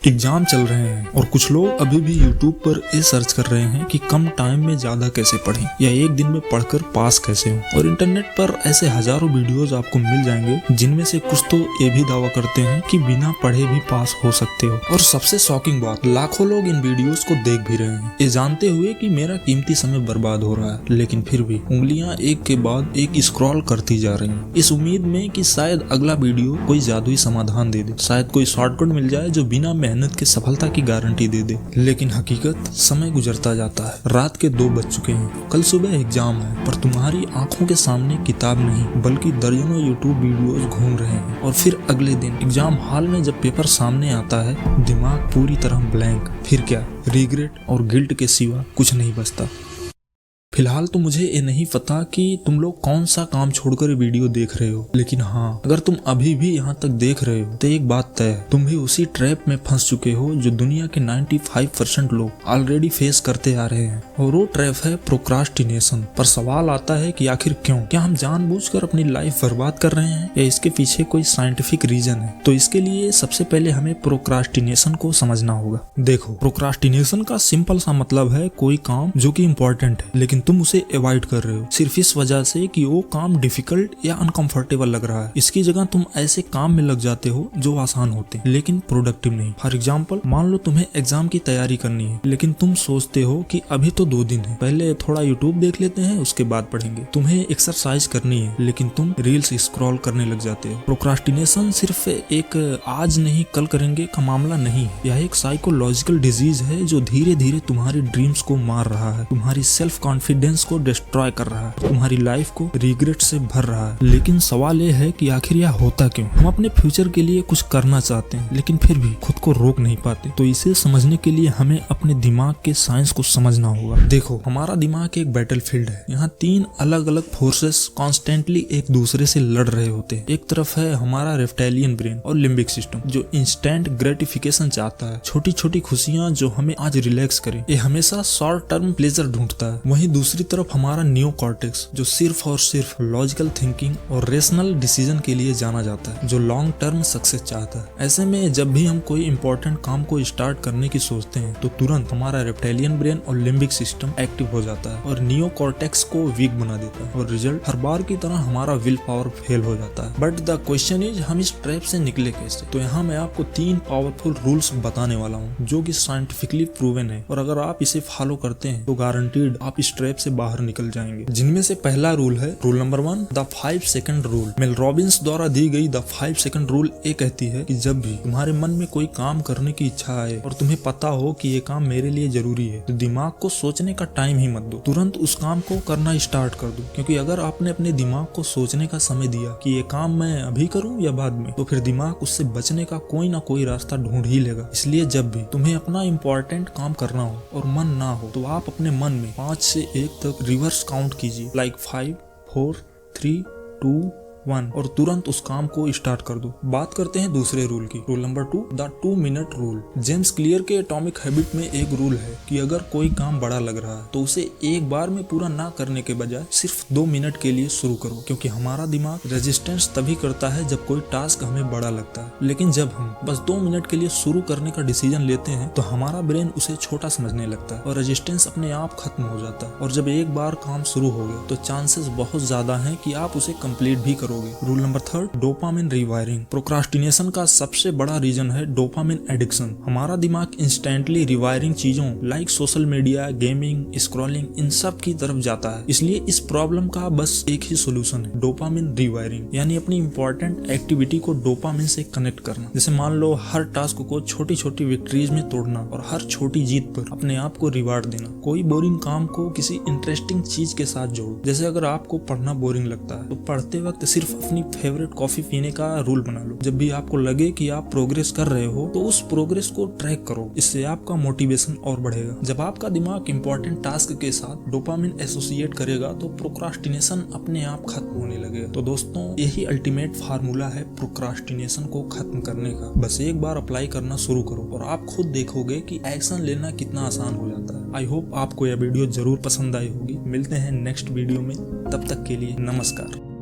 Exam चल रहे हैं और कुछ लोग अभी भी YouTube पर ये सर्च कर रहे हैं कि कम टाइम में ज्यादा कैसे पढ़ें या एक दिन में पढ़कर पास कैसे हो। और इंटरनेट पर ऐसे हजारों वीडियोस आपको मिल जाएंगे जिनमें से कुछ तो ये भी दावा करते हैं कि बिना पढ़े भी पास हो सकते हो। और सबसे शॉकिंग बात, लाखों लोग इन वीडियोस को देख भी रहे हैं ये जानते हुए कि मेरा कीमती समय बर्बाद हो रहा है, लेकिन फिर भी उंगलियां एक के बाद एक स्क्रॉल करती जा रही हैं, इस उम्मीद में कि शायद अगला वीडियो कोई जादुई समाधान दे दे, शायद कोई शॉर्टकट मिल जाए जो बिना मेहनत के सफलता की गारंटी दे दे। लेकिन हकीकत, समय गुजरता जाता है, रात के 2 बज चुके हैं, कल सुबह एग्जाम है, पर तुम्हारी आंखों के सामने किताब नहीं बल्कि दर्जनों यूट्यूब वीडियोस घूम रहे हैं। और फिर अगले दिन एग्जाम हॉल में जब पेपर सामने आता है, दिमाग पूरी तरह ब्लैंक। फिर क्या, रिग्रेट और गिल्ट के सिवा कुछ नहीं बचता। फिलहाल तो मुझे ये नहीं पता कि तुम लोग कौन सा काम छोड़कर वीडियो देख रहे हो, लेकिन हाँ, अगर तुम अभी भी यहाँ तक देख रहे हो तो एक बात तय है, तुम भी उसी ट्रैप में फंस चुके हो जो दुनिया के 95% लोग ऑलरेडी फेस करते आ रहे हैं। और वो ट्रैप है प्रोक्रास्टिनेशन। पर सवाल आता है कि आखिर क्यों? क्या हम जानबूझकर अपनी लाइफ बर्बाद कर रहे हैं या इसके पीछे कोई साइंटिफिक रीजन है? तो इसके लिए सबसे पहले हमें प्रोक्रास्टिनेशन को समझना होगा। देखो, प्रोक्रास्टिनेशन का सिंपल सा मतलब है कोई काम जो कि इम्पोर्टेंट है लेकिन तुम उसे अवॉइड कर रहे हो सिर्फ इस वजह से कि वो काम डिफिकल्ट या अनकंफर्टेबल लग रहा है। इसकी जगह तुम ऐसे काम में लग जाते हो जो आसान होते हैं लेकिन प्रोडक्टिव नहीं। फॉर एग्जाम्पल, मान लो तुम्हें एग्जाम की तैयारी करनी है लेकिन तुम सोचते हो कि अभी तो 2 दिन है, पहले थोड़ा यूट्यूब देख लेते हैं उसके बाद पढ़ेंगे। तुम्हें एक्सरसाइज करनी है लेकिन तुम रील्स स्क्रॉल करने लग जाते हो। प्रोक्रास्टिनेशन सिर्फ एक आज नहीं कल करेंगे का मामला नहीं है, यह एक साइकोलॉजिकल डिजीज है जो धीरे धीरे तुम्हारी ड्रीम्स को मार रहा है, तुम्हारी सेल्फ कॉन्फिडेंस को डिस्ट्रॉय कर रहा है, तुम्हारी लाइफ को रिग्रेट से भर रहा है। लेकिन सवाल ये है कि आखिर यह होता क्यों? हम अपने फ्यूचर के लिए कुछ करना चाहते हैं लेकिन फिर भी खुद को रोक नहीं पाते। तो इसे समझने के लिए हमें अपने दिमाग के साइंस को समझना होगा। देखो, हमारा दिमाग एक बैटलफील्ड है, यहाँ 3 अलग अलग फोर्सेस कॉन्स्टेंटली एक दूसरे से लड़ रहे होते हैं। एक तरफ है हमारा रेप्टाइलियन ब्रेन और लिम्बिक सिस्टम जो इंस्टेंट ग्रेटिफिकेशन चाहता है, छोटी छोटी खुशियां जो हमें आज रिलैक्स करे, ये हमेशा शॉर्ट टर्म प्लेजर ढूंढता है। वहीं दूसरी तरफ हमारा नियो कॉर्टेक्स जो सिर्फ और सिर्फ लॉजिकल थिंकिंग और रेशनल डिसीजन के लिए जाना जाता है, जो लॉन्ग टर्म सक्सेस चाहता है। ऐसे में जब भी हम कोई इंपॉर्टेंट काम को स्टार्ट करने की सोचते हैं तो तुरंत हमारा रेप्टाइलियन ब्रेन और लिम्बिक सिस्टम एक्टिव हो जाता है और नियो कॉर्टेक्स को वीक बना देता है और रिजल्ट हर बार की तरह हमारा विल पावर फेल हो जाता है। बट द क्वेश्चन इज, हम इस ट्रैप से निकले कैसे? तो यहाँ मैं आपको 3 पावरफुल रूल्स बताने वाला हूँ जो कि साइंटिफिकली प्रूवन है, और अगर आप इसे फॉलो करते हैं तो गारंटीड आप इस ट्रैप से बाहर निकल जाएंगे। जिनमें से पहला रूल है rule number 1, the 5 second rule. Mel Robbins द्वारा दी गई द 5 सेकंड रूल ये कहती है कि जब भी तुम्हारे मन में कोई काम करने की इच्छा आए और तुम्हें पता हो कि ये काम मेरे लिए जरूरी है, तो दिमाग को सोचने का टाइम ही मत दो, तुरंत उस काम को करना स्टार्ट कर दो। क्योंकि अगर आपने अपने दिमाग को सोचने का समय दिया कि ये काम मैं अभी करूं या बाद में, तो फिर दिमाग उससे बचने का कोई ना कोई रास्ता ढूंढ ही लेगा। इसलिए जब भी तुम्हें अपना इम्पोर्टेंट काम करना हो और मन ना हो तो आप अपने मन में 5 से 1 तक रिवर्स काउंट कीजिए, लाइक 5, 4, 3, 2, 1, और तुरंत उस काम को स्टार्ट कर दो। बात करते हैं दूसरे रूल की, rule number 2, the 2 minute rule. James clear के एटॉमिक हैबिट में एक रूल है कि अगर कोई काम बड़ा लग रहा है तो उसे एक बार में पूरा ना करने के बजाय सिर्फ 2 मिनट के लिए शुरू करो। क्योंकि हमारा दिमाग रेजिस्टेंस तभी करता है जब कोई टास्क हमें बड़ा लगता है, लेकिन जब हम बस 2 मिनट के लिए शुरू करने का डिसीजन लेते हैं तो हमारा ब्रेन उसे छोटा समझने लगता है और रेजिस्टेंस अपने आप खत्म हो जाता है। और जब एक बार काम शुरू हो गया तो चांसेस बहुत ज्यादा है कि आप उसे कंप्लीट भी करोगे। Rule number 3, dopamine rewiring. Procrastination का सबसे बड़ा रीजन है डोपामिन एडिक्शन। हमारा दिमाग इंस्टेंटली रिवायरिंग चीजों like social media, gaming, scrolling, इन सब की तरफ जाता है। इसलिए इस प्रॉब्लम का बस एक ही सोल्यूशन है, डोपामिन रिवायरिंग, यानी अपनी इंपॉर्टेंट एक्टिविटी को डोपामिन से कनेक्ट करना। जैसे मान लो हर टास्क को छोटी छोटी विक्ट्रीज में तोड़ना और हर छोटी जीत पर अपने आप को रिवार्ड देना। कोई बोरिंग काम को किसी इंटरेस्टिंग चीज के साथ जोड़ो। जैसे अगर आपको पढ़ना बोरिंग लगता है तो पढ़ते वक्त सिर्फ अपनी फेवरेट कॉफी पीने का रूल बना लो। जब भी आपको लगे कि आप प्रोग्रेस कर रहे हो तो उस प्रोग्रेस को ट्रैक करो, इससे आपका मोटिवेशन और बढ़ेगा। जब आपका दिमाग इंपॉर्टेंट टास्क के साथ डोपामिन एसोसिएट करेगा तो प्रोक्रास्टिनेशन अपने आप खत्म होने लगेगा। तो दोस्तों, यही अल्टीमेट फार्मूला है प्रोक्रास्टिनेशन को खत्म करने का। बस एक बार अप्लाई करना शुरू करो और आप खुद देखोगे कि एक्शन लेना कितना आसान हो जाता है। आई होप आपको यह वीडियो जरूर पसंद आई होगी। मिलते हैं नेक्स्ट वीडियो में, तब तक के लिए नमस्कार।